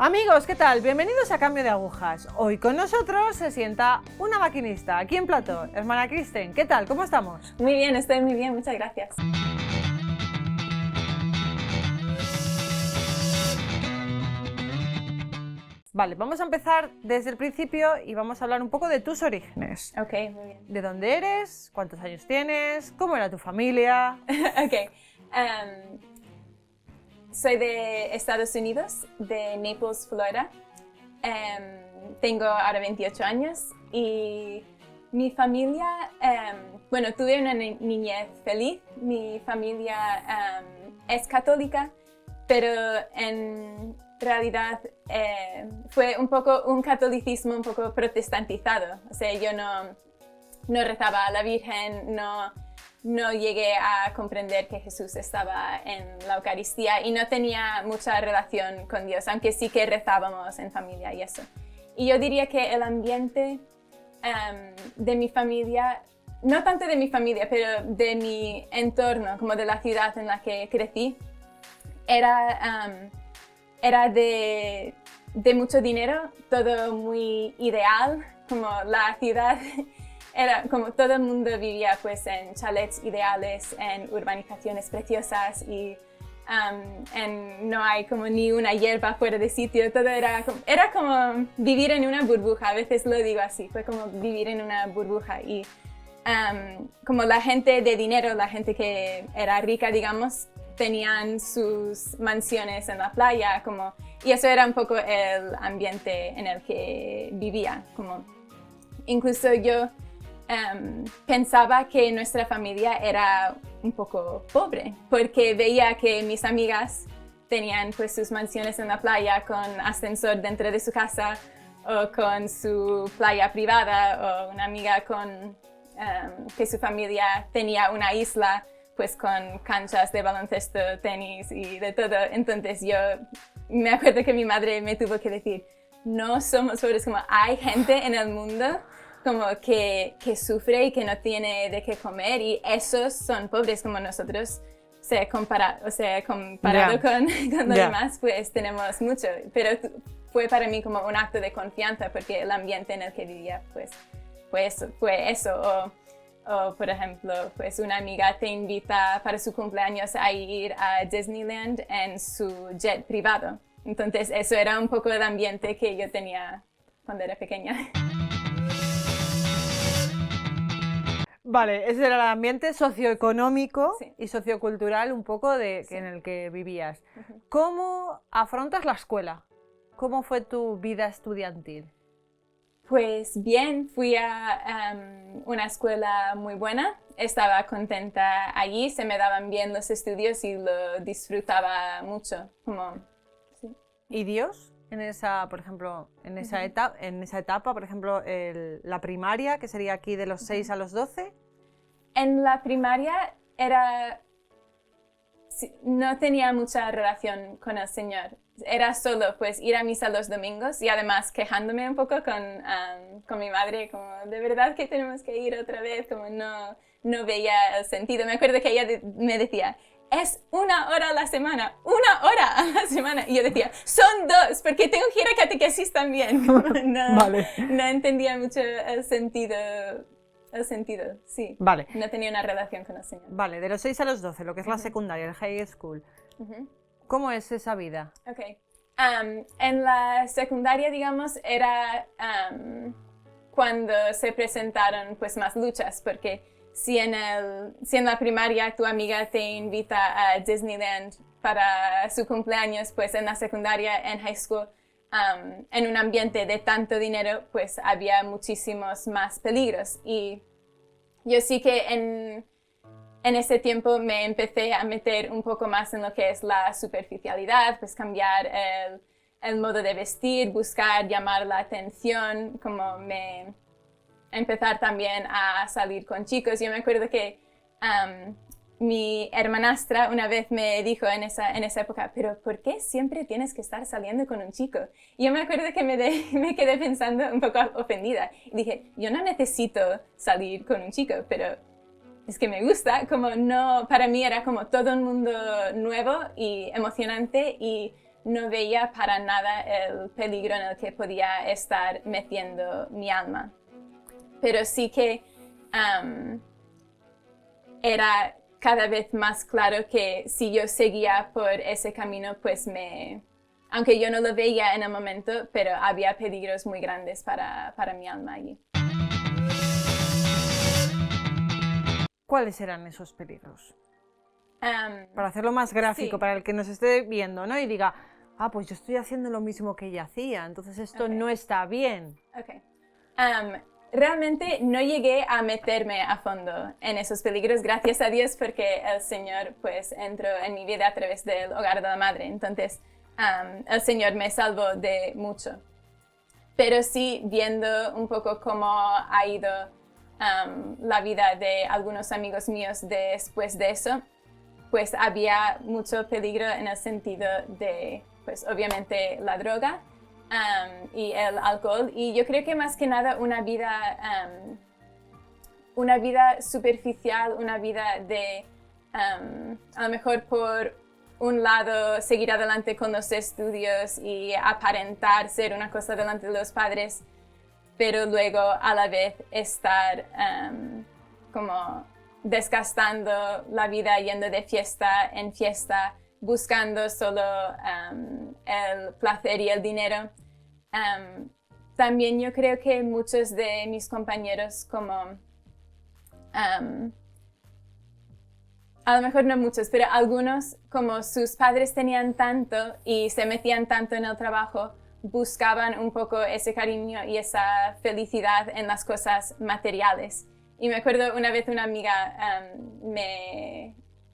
Amigos, ¿qué tal? Bienvenidos a Cambio de Agujas. Hoy con nosotros se sienta una maquinista aquí en plató, hermana Kristen. ¿Qué tal? ¿Cómo estamos? Muy bien, estoy muy bien, muchas gracias. Vale, vamos a empezar desde el principio y vamos a hablar un poco de tus orígenes. Ok, muy bien. ¿De dónde eres? ¿Cuántos años tienes? ¿Cómo era tu familia? Ok. Soy de Estados Unidos, de Naples, Florida. Tengo ahora 28 años y mi familia, bueno, tuve una niñez feliz. Mi familia es católica, pero en realidad fue un poco un catolicismo un poco protestantizado. O sea, yo no rezaba a la Virgen, no llegué a comprender que Jesús estaba en la Eucaristía y no tenía mucha relación con Dios, aunque sí que rezábamos en familia y eso. Y yo diría que el ambiente de mi familia, no tanto de mi familia, pero de mi entorno, como de la ciudad en la que crecí, era de mucho dinero, todo muy ideal, como la ciudad. Era como todo el mundo vivía pues en chalets ideales, en urbanizaciones preciosas y no hay como ni una hierba fuera de sitio. Todo era como vivir en una burbuja, a veces lo digo así, fue como vivir en una burbuja. Y como la gente de dinero, la gente que era rica, digamos, tenían sus mansiones en la playa, y eso era un poco el ambiente en el que vivía. Incluso yo pensaba que nuestra familia era un poco pobre, porque veía que mis amigas tenían pues sus mansiones en la playa con ascensor dentro de su casa o con su playa privada, o una amiga que su familia tenía una isla pues con canchas de baloncesto, tenis y de todo. Entonces yo me acuerdo que mi madre me tuvo que decir, no somos pobres, como hay gente en el mundo como que sufre y que no tiene de qué comer, y esos son pobres como nosotros. Comparado con los demás, pues tenemos mucho. Pero fue para mí como un acto de confianza, porque el ambiente en el que vivía pues fue eso. O, por ejemplo, pues una amiga te invita para su cumpleaños a ir a Disneyland en su jet privado. Entonces eso era un poco el ambiente que yo tenía cuando era pequeña. Vale, ese era el ambiente socioeconómico, Sí. y sociocultural un poco Sí. en el que vivías. Uh-huh. ¿Cómo afrontas la escuela? ¿Cómo fue tu vida estudiantil? Pues bien, fui a una escuela muy buena, estaba contenta allí, se me daban bien los estudios y lo disfrutaba mucho. Sí. ¿Y Dios? En esa, por ejemplo, en esa etapa, por ejemplo, la primaria, que sería aquí de los 6 a los 12. En la primaria no tenía mucha relación con el Señor. Era solo pues ir a misa los domingos y además quejándome un poco con mi madre, como de verdad que tenemos que ir otra vez, como no veía el sentido. Me acuerdo que ella me decía, es 1 hora a la semana, 1 hora a la semana. Y yo decía, son 2, porque tengo que ir a catequesis también. Vale. No entendía mucho el sentido, sí. Vale. No tenía una relación con el Señor. Vale, de los 6 a los 12, lo que es la secundaria, el high school. Uh-huh. ¿Cómo es esa vida? Ok. En la secundaria, digamos, era cuando se presentaron pues más luchas, porque si en la primaria tu amiga te invita a Disneyland para su cumpleaños, pues en la secundaria, en high school, en un ambiente de tanto dinero, pues había muchísimos más peligros. Y yo sí que en ese tiempo me empecé a meter un poco más en lo que es la superficialidad, pues cambiar el modo de vestir, buscar llamar la atención, empezar también a salir con chicos. Yo me acuerdo que mi hermanastra una vez me dijo en esa época, pero ¿por qué siempre tienes que estar saliendo con un chico? Y yo me acuerdo que me quedé pensando un poco ofendida. Y dije, yo no necesito salir con un chico, pero es que me gusta, para mí era como todo un mundo nuevo y emocionante, y no veía para nada el peligro en el que podía estar metiendo mi alma. Pero sí que era cada vez más claro que si yo seguía por ese camino, pues aunque yo no lo veía en el momento, pero había peligros muy grandes para mi alma allí. ¿Cuáles eran esos peligros? Para hacerlo más gráfico, sí. para el que nos esté viendo, ¿no? Y diga, pues yo estoy haciendo lo mismo que ella hacía, entonces esto no está bien. Okay. Realmente no llegué a meterme a fondo en esos peligros, gracias a Dios, porque el Señor pues entró en mi vida a través del Hogar de la Madre. Entonces el Señor me salvó de mucho. Pero sí, viendo un poco cómo ha ido la vida de algunos amigos míos después de eso, pues había mucho peligro en el sentido de, pues obviamente la droga y el alcohol. Y yo creo que más que nada una vida superficial, una vida de a lo mejor por un lado seguir adelante con los estudios y aparentar ser una cosa delante de los padres, pero luego a la vez estar como desgastando la vida yendo de fiesta en fiesta, buscando solo el placer y el dinero. También yo creo que muchos de mis compañeros como a lo mejor no muchos, pero algunos, como sus padres tenían tanto y se metían tanto en el trabajo, buscaban un poco ese cariño y esa felicidad en las cosas materiales. Y me acuerdo una vez una amiga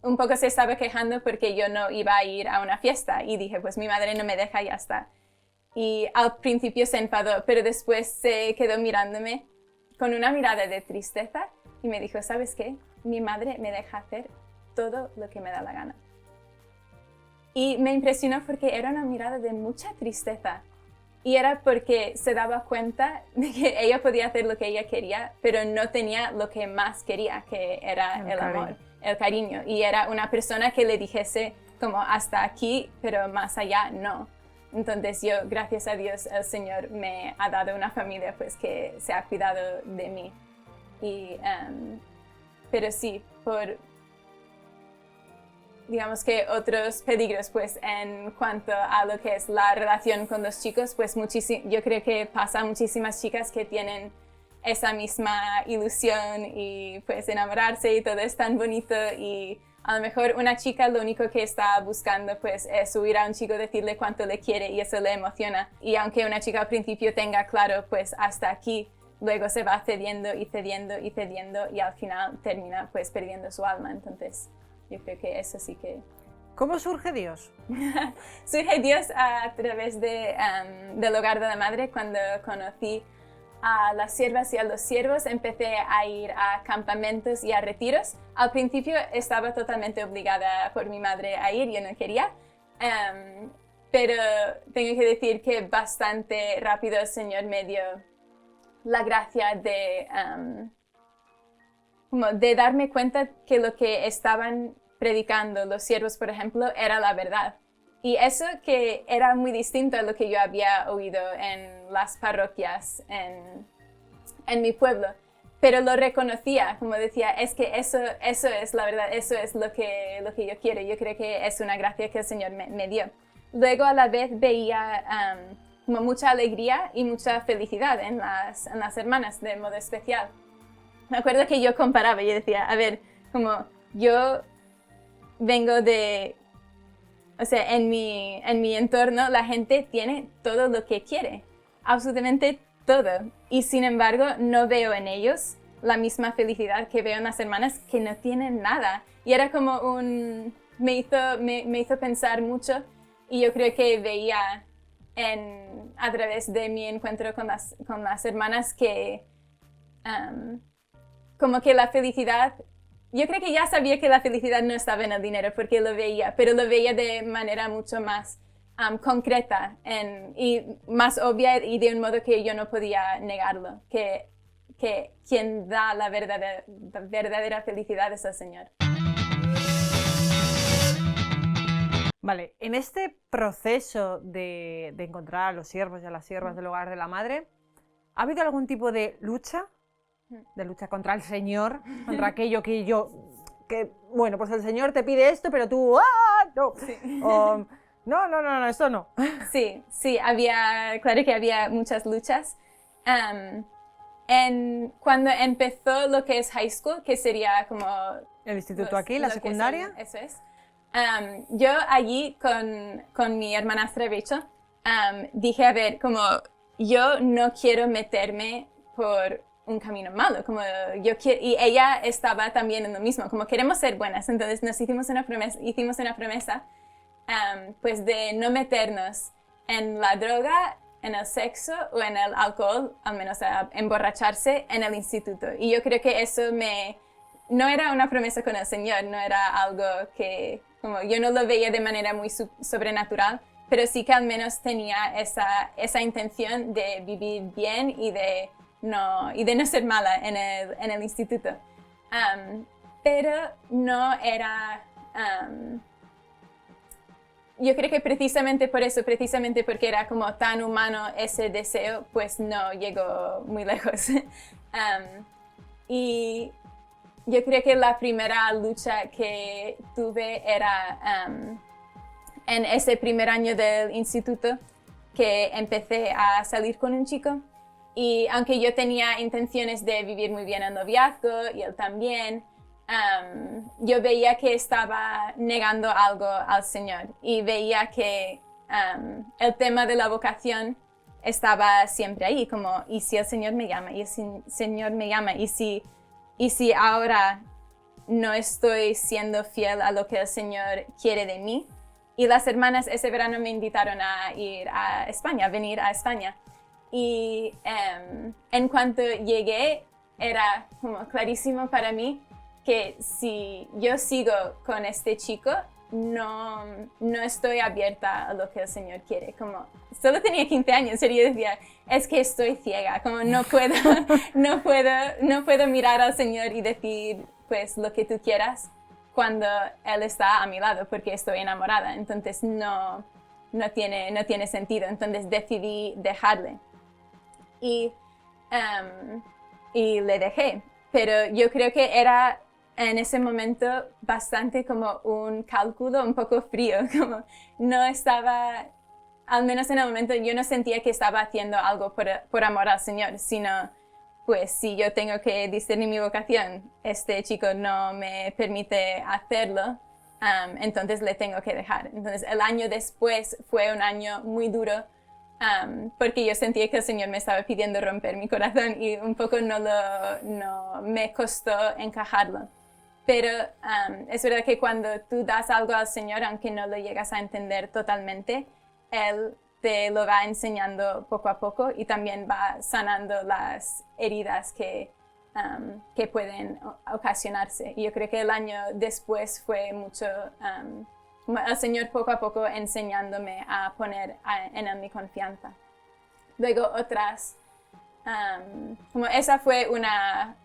un poco se estaba quejando porque yo no iba a ir a una fiesta y dije, pues mi madre no me deja y ya está. Y al principio se enfadó, pero después se quedó mirándome con una mirada de tristeza y me dijo, ¿sabes qué? Mi madre me deja hacer todo lo que me da la gana. Y me impresionó porque era una mirada de mucha tristeza. Y era porque se daba cuenta de que ella podía hacer lo que ella quería, pero no tenía lo que más quería, que era el amor, el cariño. Y era una persona que le dijese como hasta aquí, pero más allá no. Entonces yo, gracias a Dios, el Señor me ha dado una familia pues que se ha cuidado de mí. Pero sí, digamos que otros peligros, pues en cuanto a lo que es la relación con los chicos, pues yo creo que pasa a muchísimas chicas que tienen esa misma ilusión y pues enamorarse y todo es tan bonito y a lo mejor una chica lo único que está buscando pues es subir a un chico, decirle cuánto le quiere y eso le emociona. Y aunque una chica al principio tenga claro pues hasta aquí, luego se va cediendo y cediendo y cediendo y al final termina pues perdiendo su alma. Entonces yo creo que eso sí que... ¿Cómo surge Dios? Surge Dios a través del Hogar de la Madre. Cuando conocí a las siervas y a los siervos, empecé a ir a campamentos y a retiros. Al principio estaba totalmente obligada por mi madre a ir, yo no quería. Pero tengo que decir que bastante rápido el Señor me dio la gracia de darme cuenta que lo que estaban predicando los siervos, por ejemplo, era la verdad. Y eso que era muy distinto a lo que yo había oído en las parroquias en mi pueblo. Pero lo reconocía, como decía, es que eso es la verdad, eso es lo que yo quiero. Yo creo que es una gracia que el Señor me dio. Luego a la vez veía como mucha alegría y mucha felicidad en las hermanas de modo especial. Me acuerdo que yo comparaba, yo decía, a ver, como yo vengo de, o sea, en mi entorno la gente tiene todo lo que quiere, absolutamente todo. Y sin embargo, no veo en ellos la misma felicidad que veo en las hermanas que no tienen nada. Y era como me hizo pensar mucho y yo creo que veía a través de mi encuentro con las hermanas que como que la felicidad, yo creo que ya sabía que la felicidad no estaba en el dinero porque lo veía, pero lo veía de manera mucho más concreta y más obvia y de un modo que yo no podía negarlo, que quien da la verdadera felicidad es el Señor. Vale, en este proceso de encontrar a los siervos y a las siervas del hogar de la madre, ¿ha habido algún tipo de lucha? De lucha contra el Señor, contra aquello que, bueno, pues el Señor te pide esto, pero tú, ¡ah! No. Sí. O, no, esto no. Sí, claro que había muchas luchas. Cuando empezó lo que es high school, que sería como... El instituto aquí, la secundaria. Eso es. Yo allí con mi hermanastra Rachel dije, a ver, como yo no quiero meterme por un camino malo, como yo quiero, y ella estaba también en lo mismo, como queremos ser buenas, entonces nos hicimos una promesa pues de no meternos en la droga, en el sexo o en el alcohol, al menos a emborracharse en el instituto. Y yo creo que eso no era una promesa con el Señor, no era algo que, como yo no lo veía de manera muy sobrenatural, pero sí que al menos tenía esa intención de vivir bien y de no ser mala en el instituto. Pero no era... yo creo que precisamente por eso, precisamente porque era como tan humano ese deseo, pues no llegó muy lejos. Y yo creo que la primera lucha que tuve era en ese primer año del instituto, que empecé a salir con un chico. Y aunque yo tenía intenciones de vivir muy bien el noviazgo y él también, yo veía que estaba negando algo al Señor y veía que el tema de la vocación estaba siempre ahí, como, ¿y si el Señor me llama? ¿Y si el Señor me llama? ¿Y si ahora no estoy siendo fiel a lo que el Señor quiere de mí? Y las hermanas ese verano me invitaron a ir a España, a venir a España. Y en cuanto llegué, era como clarísimo para mí que si yo sigo con este chico, no estoy abierta a lo que el Señor quiere. Como, solo tenía 15 años, y yo decía, es que estoy ciega, como no puedo mirar al Señor y decir, pues, lo que tú quieras cuando Él está a mi lado, porque estoy enamorada. Entonces no tiene sentido. Entonces decidí dejarle. Y le dejé. Pero yo creo que era en ese momento bastante como un cálculo un poco frío, como no estaba, al menos en el momento yo no sentía que estaba haciendo algo por amor al Señor, sino pues si yo tengo que discernir mi vocación, este chico no me permite hacerlo, entonces le tengo que dejar. Entonces el año después fue un año muy duro, porque yo sentía que el Señor me estaba pidiendo romper mi corazón y un poco no me costó encajarlo. Pero es verdad que cuando tú das algo al Señor, aunque no lo llegas a entender totalmente, Él te lo va enseñando poco a poco y también va sanando las heridas que pueden ocasionarse. Y yo creo que el año después fue mucho... el Señor poco a poco enseñándome a poner en Él mi confianza. Luego otras, como esa fue una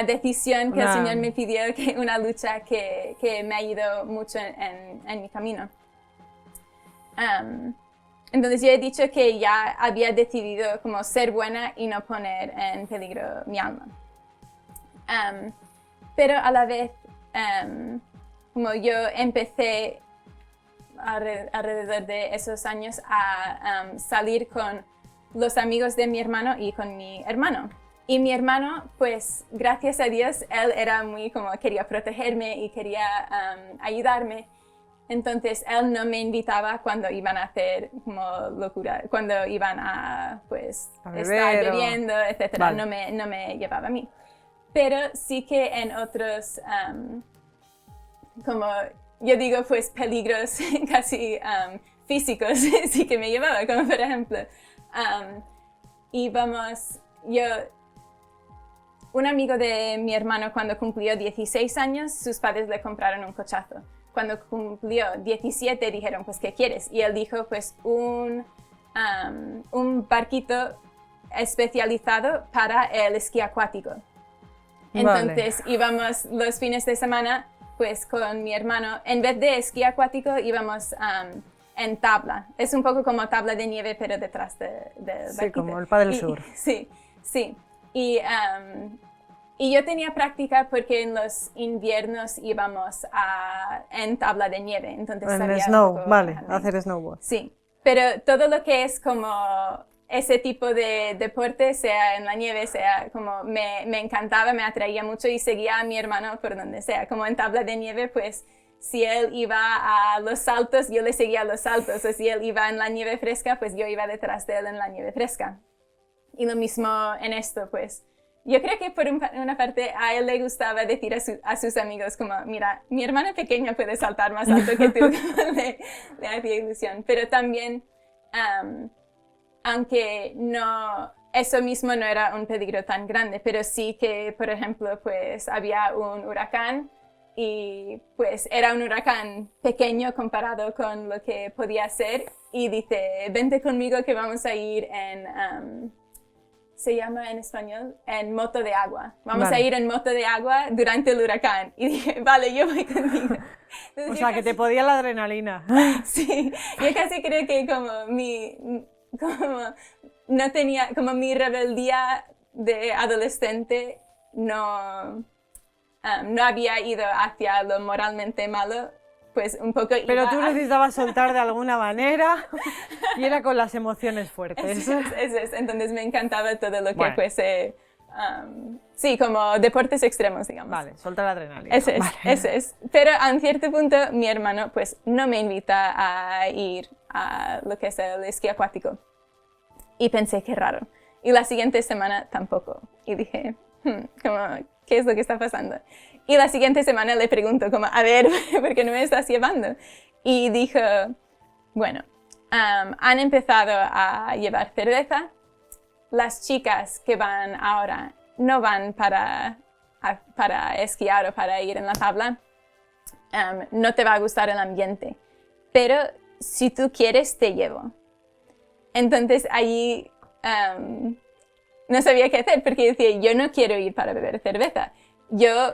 decisión que el Señor me pidió, una lucha que me ha ido mucho en mi camino. Entonces yo he dicho que ya había decidido como ser buena y no poner en peligro mi alma. Pero a la vez, como yo empecé alrededor de esos años a salir con los amigos de mi hermano y con mi hermano. Y mi hermano, pues gracias a Dios, él era muy como quería protegerme y quería ayudarme. Entonces él no me invitaba cuando iban a hacer como locura, cuando iban a pues estar bebiendo, etc. Vale. No me llevaba a mí. Pero sí que en otros, como yo digo, pues peligros casi físicos sí que me llevaba, como por ejemplo, un amigo de mi hermano cuando cumplió 16 años, sus padres le compraron un cochazo. Cuando cumplió 17 dijeron, pues, ¿qué quieres? Y él dijo, pues, un barquito especializado para el esquí acuático. Entonces íbamos los fines de semana pues con mi hermano, en vez de esquí acuático, íbamos en tabla. Es un poco como tabla de nieve, pero detrás del Sí, barquito. como el Padel Sur. Sí, sí. Y yo tenía práctica porque en los inviernos íbamos en tabla de nieve, entonces En sabía snow, un poco vale, hacer snowboard. Sí, pero todo lo que es como ese tipo de deporte, sea en la nieve, sea como me encantaba, me atraía mucho y seguía a mi hermano por donde sea. Como en tabla de nieve, pues si él iba a los saltos, yo le seguía a los saltos, o si él iba en la nieve fresca, pues yo iba detrás de él en la nieve fresca. Y lo mismo en esto, pues. Yo creo que por una parte a él le gustaba decir a sus amigos como, mira, mi hermano pequeño puede saltar más alto que tú, le hacía ilusión. Pero también, aunque no, eso mismo no era un peligro tan grande, pero sí que, por ejemplo, pues había un huracán y pues era un huracán pequeño comparado con lo que podía ser y dice, vente conmigo que vamos a ir en... se llama en español, en moto de agua. Vamos a ir en moto de agua durante el huracán. Y dije, vale, yo voy contigo. Entonces, o sea, que te podía la adrenalina. Sí, yo casi creo que como no tenía, como mi rebeldía de adolescente no había ido hacia lo moralmente malo, pues un poco Pero iba tú necesitabas soltar de alguna manera y era con las emociones fuertes. Eso es. Entonces me encantaba todo lo que fuese, sí, como deportes extremos, digamos. Vale, soltar la adrenalina. Eso es. Pero a un cierto punto mi hermano pues no me invita a ir a lo que es el esquí acuático. Y pensé, qué raro. Y la siguiente semana tampoco. Y dije, como, ¿qué es lo que está pasando? Y la siguiente semana le pregunto, como, a ver, ¿por qué no me estás llevando? Y dijo, bueno, han empezado a llevar cerveza. Las chicas que van ahora no van para esquiar o para ir en la tabla. No te va a gustar el ambiente. Pero si tú quieres, te llevo. Entonces allí no sabía qué hacer porque decía, yo no quiero ir para beber cerveza.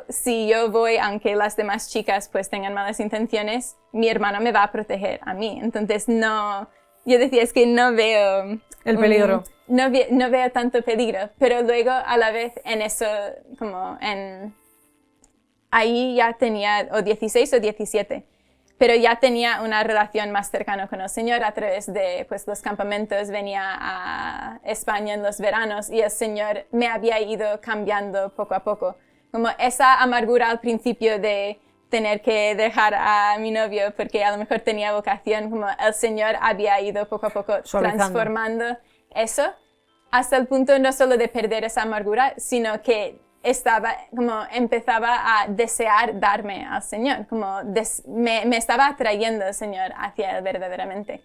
Si yo voy, aunque las demás chicas pues tengan malas intenciones, mi hermano me va a proteger a mí. Entonces yo decía, es que no veo... El peligro. No veo tanto peligro, pero luego a la vez en eso, ahí ya tenía o 16 o 17. Pero ya tenía una relación más cercana con el Señor a través de pues, los campamentos, venía a España en los veranos y el Señor me había ido cambiando poco a poco. Como esa amargura al principio de tener que dejar a mi novio porque a lo mejor tenía vocación, como el Señor había ido poco a poco transformando eso hasta el punto no solo de perder esa amargura, sino que empezaba a desear darme al Señor, como me estaba atrayendo el Señor hacia Él verdaderamente.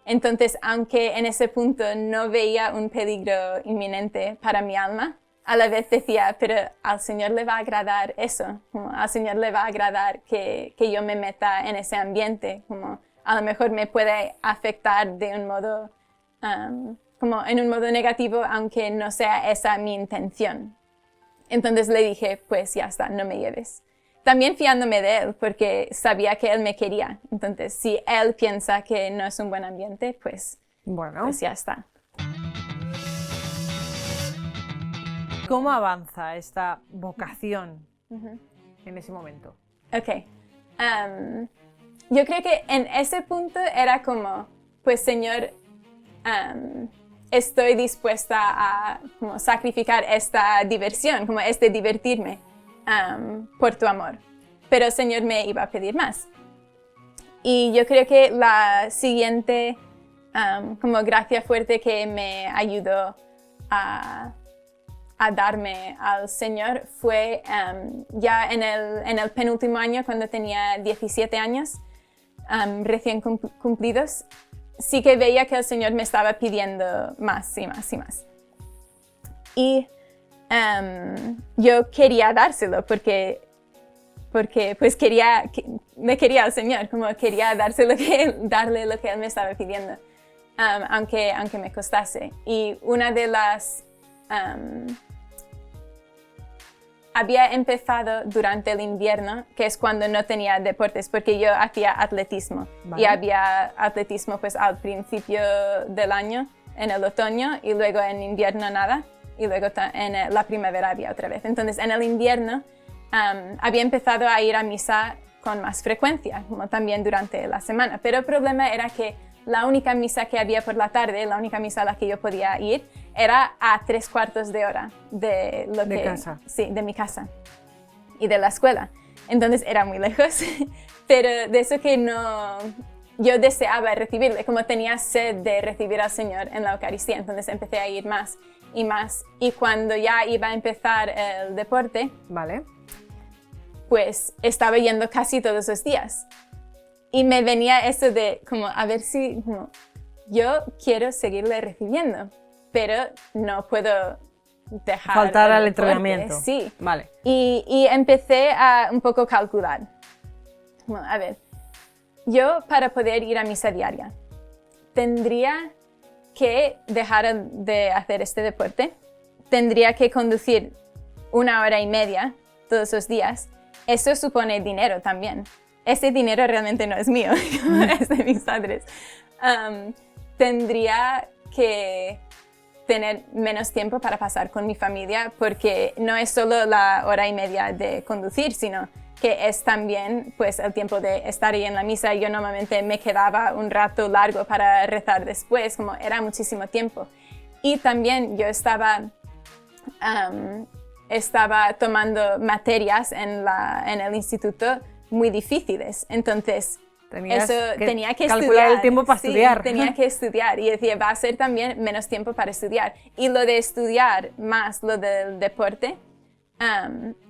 Entonces, aunque en ese punto no veía un peligro inminente para mi alma, a la vez decía, pero al Señor le va a agradar eso, como al Señor le va a agradar que yo me meta en ese ambiente, como a lo mejor me puede afectar de un modo, como en un modo negativo, aunque no sea esa mi intención. Entonces le dije, pues ya está, no me lleves. También fiándome de él, porque sabía que él me quería. Entonces, si él piensa que no es un buen ambiente, pues ya está. ¿Cómo avanza esta vocación en ese momento? Ok. Yo creo que en ese punto era como, pues Señor, estoy dispuesta a como, sacrificar esta diversión, como divertirme por tu amor. Pero el Señor me iba a pedir más. Y yo creo que la siguiente como gracia fuerte que me ayudó a darme al Señor fue ya en el penúltimo año, cuando tenía 17 años, recién cumplidos. Sí que veía que el Señor me estaba pidiendo más y más y más. Y yo quería dárselo porque pues me quería al Señor, como quería darle lo que Él me estaba pidiendo, aunque me costase. Y una de las... había empezado durante el invierno, que es cuando no tenía deportes, porque yo hacía atletismo. Vale. Y había atletismo pues al principio del año, en el otoño, y luego en invierno nada, y luego en la primavera había otra vez. Entonces en el invierno había empezado a ir a misa con más frecuencia, como también durante la semana. Pero el problema era que la única misa que había por la tarde, la única misa a la que yo podía ir, era a 3/4 de hora de lo de que... casa. Sí, de mi casa y de la escuela. Entonces era muy lejos, pero de eso que no... Yo deseaba recibirle, como tenía sed de recibir al Señor en la Eucaristía, entonces empecé a ir más y más. Y cuando ya iba a empezar el deporte, Vale. pues estaba yendo casi todos los días. Y me venía eso de, como, a ver si, como, yo quiero seguirle recibiendo, pero no puedo dejar Faltar el al deporte. entrenamiento. Sí. Vale. Y empecé a un poco calcular. Como, a ver, yo para poder ir a misa diaria, tendría que dejar de hacer este deporte, tendría que conducir 1 hora y media todos los días. Eso supone dinero también. Ese dinero realmente no es mío, es de mis padres. Tendría que tener menos tiempo para pasar con mi familia, porque no es solo la 1 hora y media de conducir, sino que es también pues, el tiempo de estar ahí en la misa. Yo normalmente me quedaba un rato largo para rezar después, como era muchísimo tiempo. Y también yo estaba tomando materias en el instituto muy difíciles, entonces tenía que calcular estudiar. el tiempo para Sí, estudiar. tenía que estudiar y decía, va a ser también menos tiempo para estudiar. Y lo de estudiar más lo del deporte,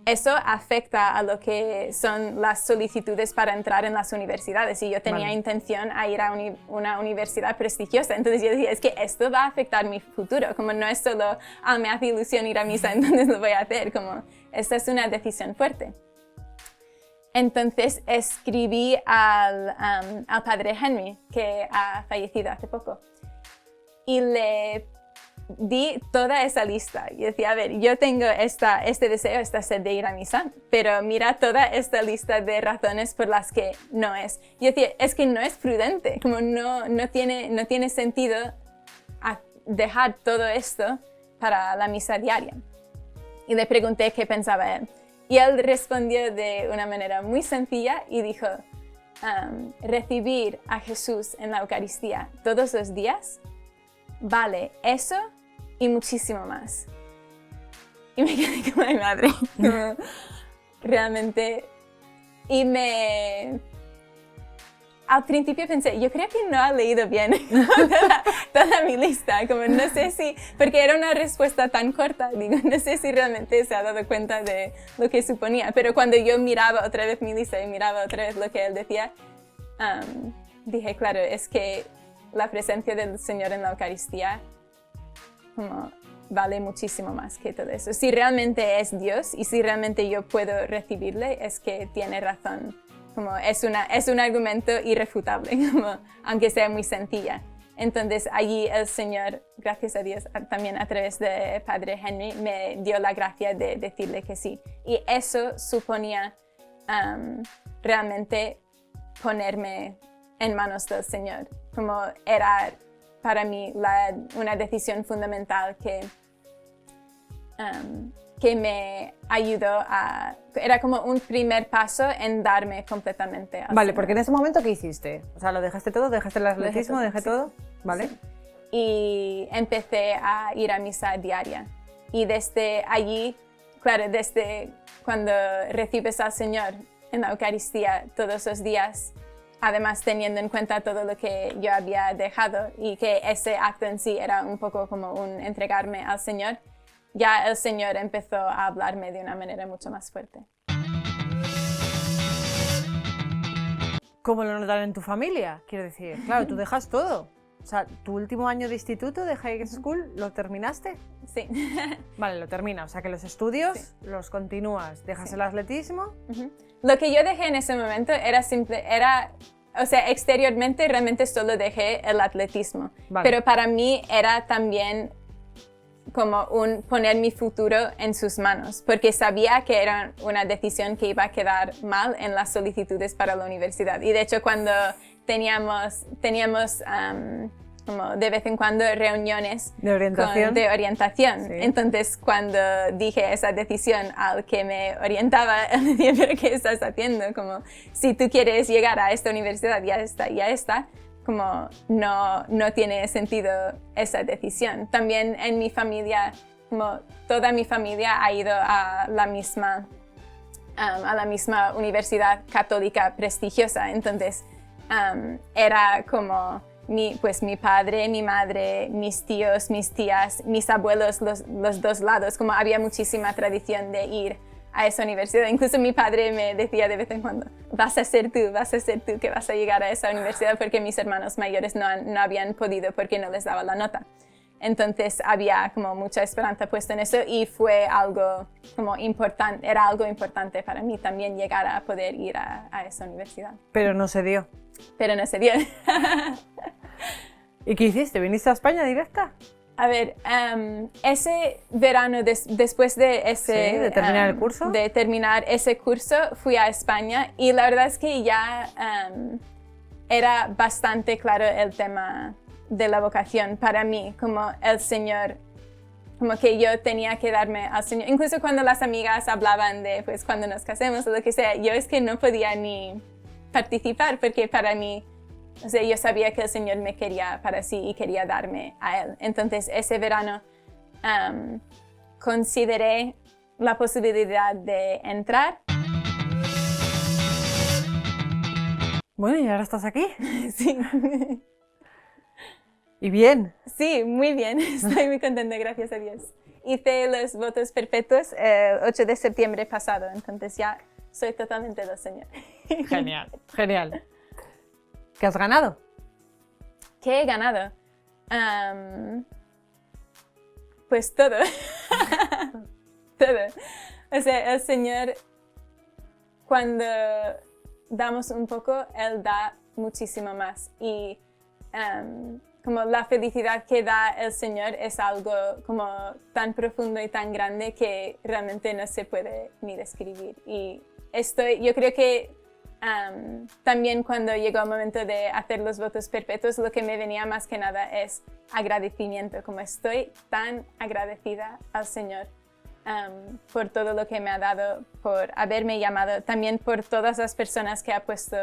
eso afecta a lo que son las solicitudes para entrar en las universidades. Y yo tenía intención a ir a una universidad prestigiosa. Entonces yo decía, es que esto va a afectar mi futuro. Como no es solo, me hace ilusión ir a misa, entonces lo voy a hacer. Como, esta es una decisión fuerte. Entonces escribí al padre Henry, que ha fallecido hace poco, y le di toda esa lista. Y decía, a ver, yo tengo este deseo, esta sed de ir a misa, pero mira toda esta lista de razones por las que no es. Y decía, es que no es prudente, como no tiene sentido dejar todo esto para la misa diaria. Y le pregunté qué pensaba él. Y él respondió de una manera muy sencilla y dijo, recibir a Jesús en la Eucaristía todos los días vale eso y muchísimo más. Y me quedé como, ay madre, realmente. Y al principio pensé, yo creo que no ha leído bien toda mi lista, como no sé si, porque era una respuesta tan corta, digo, no sé si realmente se ha dado cuenta de lo que suponía, pero cuando yo miraba otra vez mi lista y miraba otra vez lo que él decía, dije, claro, es que la presencia del Señor en la Eucaristía como, vale muchísimo más que todo eso. Si realmente es Dios y si realmente yo puedo recibirle, es que tiene razón. Como es un argumento irrefutable, como, aunque sea muy sencilla. Entonces allí el Señor, gracias a Dios, también a través de Padre Henry, me dio la gracia de decirle que sí. Y eso suponía realmente ponerme en manos del Señor. Como era para mí una decisión fundamental que me ayudó era como un primer paso en darme completamente al Vale, Señor. porque en ese momento, ¿qué hiciste? O sea, ¿lo dejaste todo? ¿Dejaste el atletismo? ¿Dejé sí. todo? Vale. Sí. Y empecé a ir a misa diaria. Y desde allí, claro, desde cuando recibes al Señor en la Eucaristía todos los días, además teniendo en cuenta todo lo que yo había dejado y que ese acto en sí era un poco como un entregarme al Señor, ya el Señor empezó a hablarme de una manera mucho más fuerte. ¿Cómo lo notaron en tu familia? Quiero decir, claro, tú dejas todo. O sea, tu último año de instituto de high school, ¿lo terminaste? Sí. Vale, lo terminas. O sea, que los estudios los continúas. Dejas el atletismo. Lo que yo dejé en ese momento o sea, exteriormente realmente solo dejé el atletismo. Vale. Pero para mí era también como poner mi futuro en sus manos, porque sabía que era una decisión que iba a quedar mal en las solicitudes para la universidad. Y de hecho cuando teníamos como de vez en cuando reuniones de orientación. Sí. Entonces cuando dije esa decisión al que me orientaba, él me decía, ¿pero qué estás haciendo? Como, si tú quieres llegar a esta universidad, ya está, como no tiene sentido esa decisión. También en mi familia, como toda mi familia ha ido a la misma universidad católica prestigiosa, entonces era como mi padre, mi madre, mis tíos, mis tías, mis abuelos, los dos lados, como había muchísima tradición de ir a esa universidad. Incluso mi padre me decía de vez en cuando, vas a ser tú que vas a llegar a esa universidad, porque mis hermanos mayores no habían podido porque no les daba la nota. Entonces había como mucha esperanza puesta en eso y fue algo como importante, era algo importante para mí también llegar a poder ir a esa universidad. Pero no se dio. Pero no se dio. ¿Y qué hiciste? ¿Viniste a España directa? A ver, ese verano, después de ese... ¿Sí? ¿De terminar el curso? De terminar ese curso, fui a España y la verdad es que ya era bastante claro el tema de la vocación para mí, como el Señor, como que yo tenía que darme al Señor. Incluso cuando las amigas hablaban de, pues, cuando nos casemos o lo que sea, yo es que no podía ni participar porque para mí, o sea, yo sabía que el Señor me quería para sí y quería darme a Él. Entonces, ese verano consideré la posibilidad de entrar. Bueno, ¿y ahora estás aquí? Sí. ¿Y bien? Sí, muy bien. Estoy muy contenta, gracias a Dios. Hice los votos perpetuos el 8 de septiembre pasado, entonces ya soy totalmente del Señor. Genial, genial. ¿Qué has ganado? ¿Qué he ganado? Pues todo. Todo. O sea, el Señor, cuando damos un poco, Él da muchísimo más. Y como la felicidad que da el Señor es algo como tan profundo y tan grande que realmente no se puede ni describir. Y yo creo que también cuando llegó el momento de hacer los votos perpetuos, lo que me venía más que nada es agradecimiento, como estoy tan agradecida al Señor por todo lo que me ha dado, por haberme llamado, también por todas las personas que ha puesto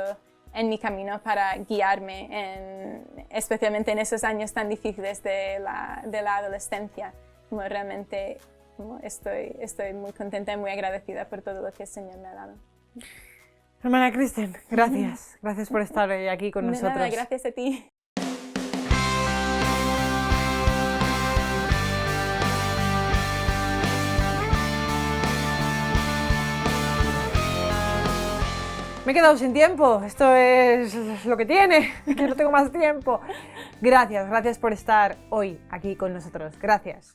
en mi camino para guiarme, especialmente en esos años tan difíciles de la adolescencia. Como realmente estoy muy contenta y muy agradecida por todo lo que el Señor me ha dado. Hermana Kristen, gracias. Gracias por estar hoy aquí con nosotros. Nada, gracias a ti. Me he quedado sin tiempo, esto es lo que tiene, que no tengo más tiempo. Gracias por estar hoy aquí con nosotros, gracias.